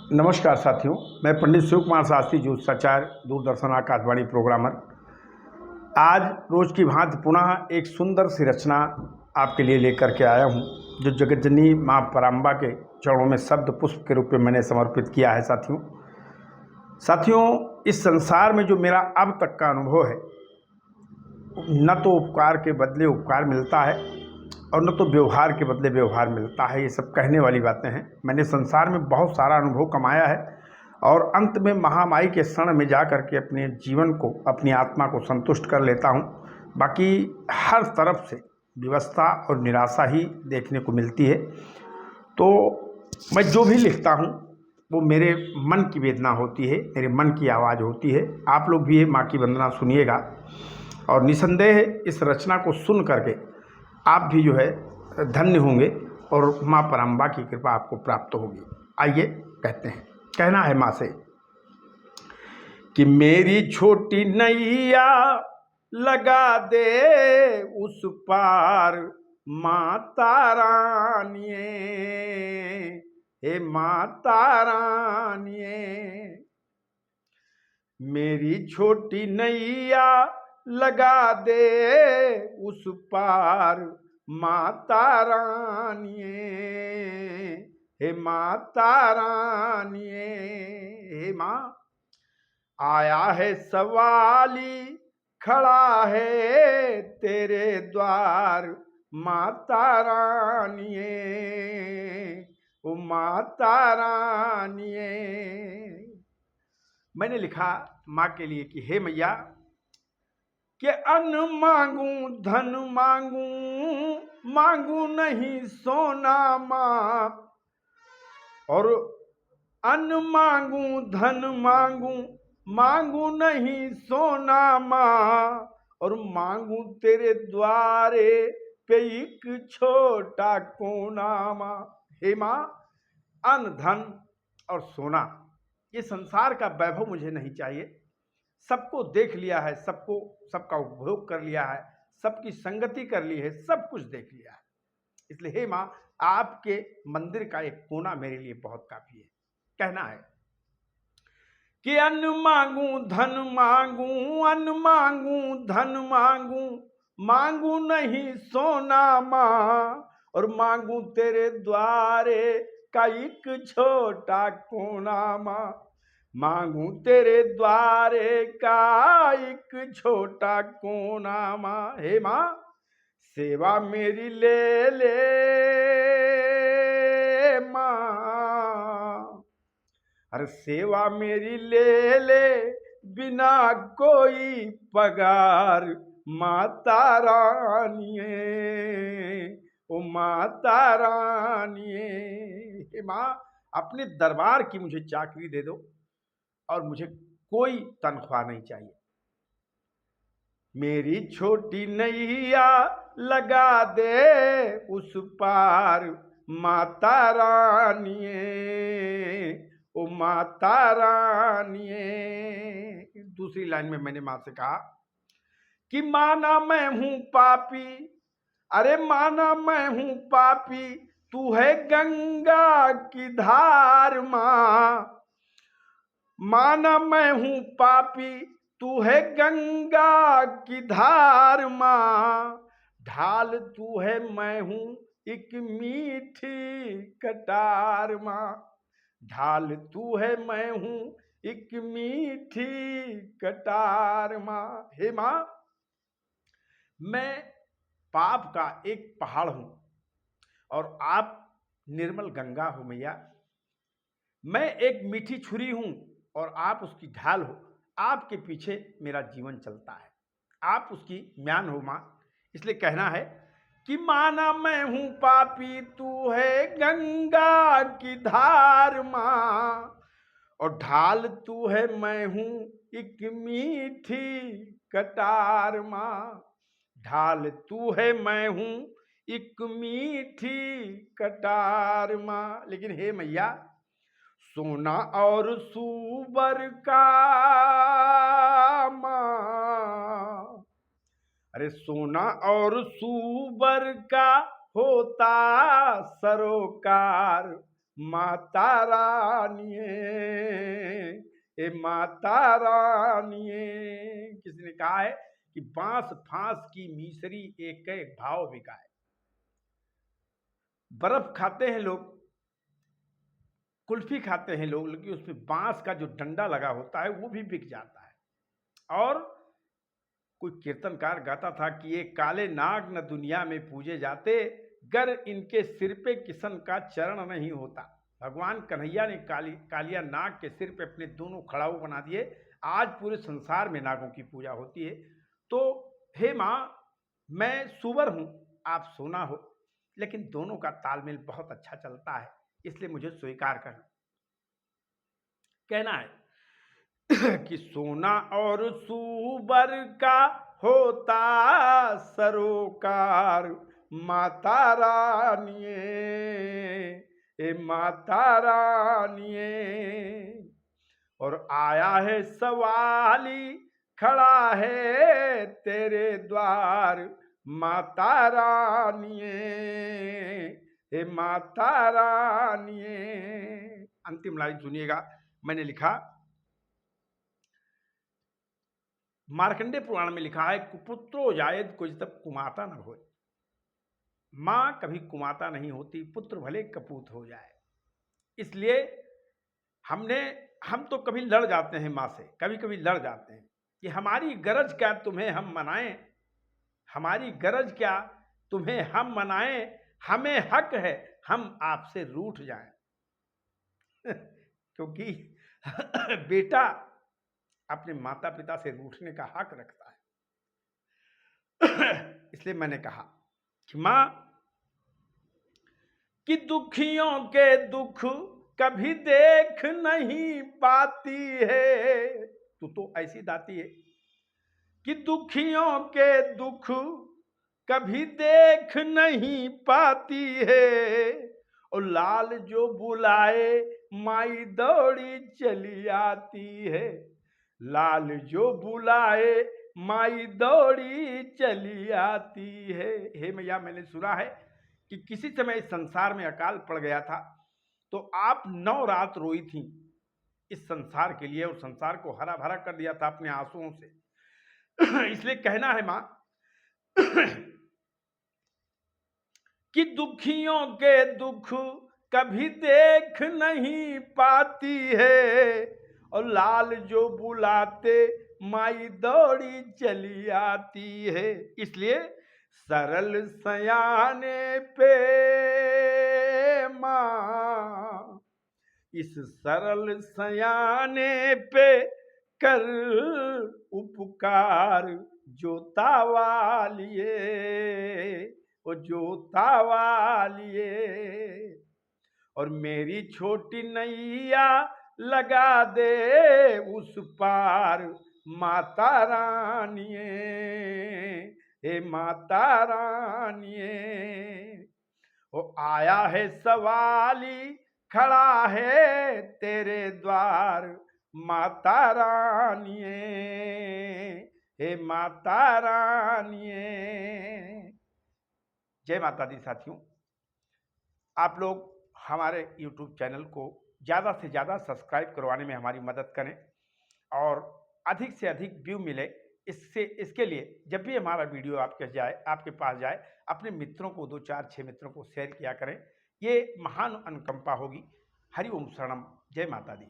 नमस्कार साथियों, मैं पंडित शिव कुमार शास्त्री ज्योतिषाचार्य दूरदर्शन आकाशवाणी प्रोग्रामर आज रोज की भांति पुनः एक सुंदर सी रचना आपके लिए लेकर के आया हूं, जो जगत जननी माँ पराम्बा के चरणों में शब्द पुष्प के रूप में मैंने समर्पित किया है। साथियों, इस संसार में जो मेरा अब तक का अनुभव है, न तो उपकार के बदले उपकार मिलता है और न तो व्यवहार के बदले व्यवहार मिलता है। ये सब कहने वाली बातें हैं। मैंने संसार में बहुत सारा अनुभव कमाया है और अंत में महामाई के शरण में जा कर के अपने जीवन को, अपनी आत्मा को संतुष्ट कर लेता हूँ। बाकी हर तरफ से विवशता और निराशा ही देखने को मिलती है। तो मैं जो भी लिखता हूँ वो मेरे मन की वेदना होती है, मेरे मन की आवाज़ होती है। आप लोग भी ये माँ की वंदना सुनिएगा और निसंदेह इस रचना को सुन करके आप भी जो है धन्य होंगे और माँ पराम्बा की कृपा आपको प्राप्त होगी। आइए कहते हैं। कहना है माँ से कि मेरी छोटी नैया लगा दे उस पार माता रानिए, हे माता रानिए। मेरी छोटी नैया लगा दे उस पार माता रानिए, हे माता रानिए। हे माँ, आया है सवाली खड़ा है तेरे द्वार माता रानिए, ओ माता रानिए। मैंने लिखा माँ के लिए कि हे मैया, कि अन्न मांगू धन मांगू, मांगू नहीं सोना माँ, और अन्न मांगू धन मांगू, मांगू नहीं सोना माँ, और मांगू तेरे द्वारे पे एक छोटा कोना माँ। हे माँ, अन्न धन और सोना, ये संसार का वैभव मुझे नहीं चाहिए। सबको देख लिया है, सबका उपभोग कर लिया है, सबकी संगति कर ली है, सब कुछ देख लिया है। इसलिए हे माँ, आपके मंदिर का एक कोना मेरे लिए बहुत काफी है। कहना है कि अन्न मांगू धन मांगू, अन्न मांगू धन मांगू, मांगू नहीं सोना माँ, और मांगू तेरे द्वारे का एक छोटा कोना माँ। मांगू तेरे द्वारे का एक छोटा कोना माँ। हे माँ, सेवा मेरी ले ले माँ, अरे सेवा मेरी ले ले बिना कोई पगार माता रानिए, ओ माता रानिए। हे माँ, अपने दरबार की मुझे चाकरी दे दो और मुझे कोई तनख्वाह नहीं चाहिए। मेरी छोटी नैया लगा दे उस पार माता रानिए, ओ माता रानिए। दूसरी लाइन में मैंने मां से कहा कि माना मैं हूं पापी, अरे माना मैं हूं पापी, तू है गंगा की धार मां। माना मैं हूं पापी, तू है गंगा की धार मां। ढाल तू है, मैं हूं एक मीठी कटार मां। ढाल तू है, मैं हूं एक मीठी कटार मां। हे मां, मैं पाप का एक पहाड़ हूं और आप निर्मल गंगा हो मैया। मैं एक मीठी छुरी हूं और आप उसकी ढाल हो। आपके पीछे मेरा जीवन चलता है, आप उसकी म्यान हो मां। इसलिए कहना है कि माना मैं हूं पापी, तू है गंगा की धार मां, और ढाल तू है, मैं हूं एक मीठी कटार मां। ढाल तू है, मैं हूं एक मीठी कटार मां। लेकिन हे मैया, सोना और सूबर का मां, अरे सोना और सूबर का होता सरोकार माता रानिए, ए माता रानिए। किसी ने कहा है कि बांस फांस की मीसरी एक एक भाव बिकाए। बर्फ खाते हैं लोग, कुल्फी खाते हैं लोग, लेकिन उसमें बांस का जो डंडा लगा होता है वो भी बिक जाता है। और कोई कीर्तनकार गाता था कि ये काले नाग न दुनिया में पूजे जाते, गर इनके सिर पे किशन का चरण नहीं होता। भगवान कन्हैया ने कालिया नाग के सिर पे अपने दोनों खड़ाऊ बना दिए। आज पूरे संसार में नागों की पूजा होती है। तो हे माँ, मैं सुवर हूँ, आप सोना हो, लेकिन दोनों का तालमेल बहुत अच्छा चलता है, इसलिए मुझे स्वीकार करना। कहना है कि सोना और सूबर का होता सरोकार, माता रानिए, ए माता रानिए। और आया है सवाली खड़ा है तेरे द्वार, माता रानिए, ए माता रानिए। अंतिम लाइन सुनिएगा। मैंने लिखा, मार्कंडेय पुराण में लिखा है, कुपुत्रो जायेद कुछ तब कुमाता न होए। माँ कभी कुमाता नहीं होती, पुत्र भले कपूत हो जाए। इसलिए हम तो कभी लड़ जाते हैं माँ से, कभी कभी लड़ जाते हैं कि हमारी गरज क्या तुम्हें हम मनाएं, हमारी गरज क्या तुम्हें हम मनाएं, हमें हक है हम आपसे रूठ जाएं। क्योंकि बेटा अपने माता पिता से रूठने का हक रखता है। इसलिए मैंने कहा कि माँ कि दुखियों के दुख कभी देख नहीं पाती है। तू तो ऐसी दाती है कि दुखियों के दुख कभी देख नहीं पाती है, और लाल जो बुलाए माई दौड़ी चली आती है। लाल जो बुलाए माई दौड़ी चली आती है। हे मैया, मैंने सुना है कि किसी समय इस संसार में अकाल पड़ गया था, तो आप 9 रात रोई थी इस संसार के लिए, और संसार को हरा भरा कर दिया था अपने आंसुओं से। इसलिए कहना है मां कि दुखियों के दुख कभी देख नहीं पाती है, और लाल जो बुलाते माई दौड़ी चली आती है। इसलिए सरल सयाने पे माँ, इस सरल सयाने पे कर उपकार, जोता वालिए, ओ जोता वालिए। और मेरी छोटी नैया लगा दे उस पार, माता रानिए, हे माता रानिए। वो आया है सवाली खड़ा है तेरे द्वार, माता रानिए, हे माता रानिए। जय माता दी साथियों। आप लोग हमारे YouTube चैनल को ज़्यादा से ज़्यादा सब्सक्राइब करवाने में हमारी मदद करें, और अधिक से अधिक व्यू मिले। इसके लिए जब भी हमारा वीडियो आपके पास जाए, अपने मित्रों को 2, 4, 6 मित्रों को शेयर किया करें। ये महान अनुकंपा होगी। हरि ओम शरणम। जय माता दी।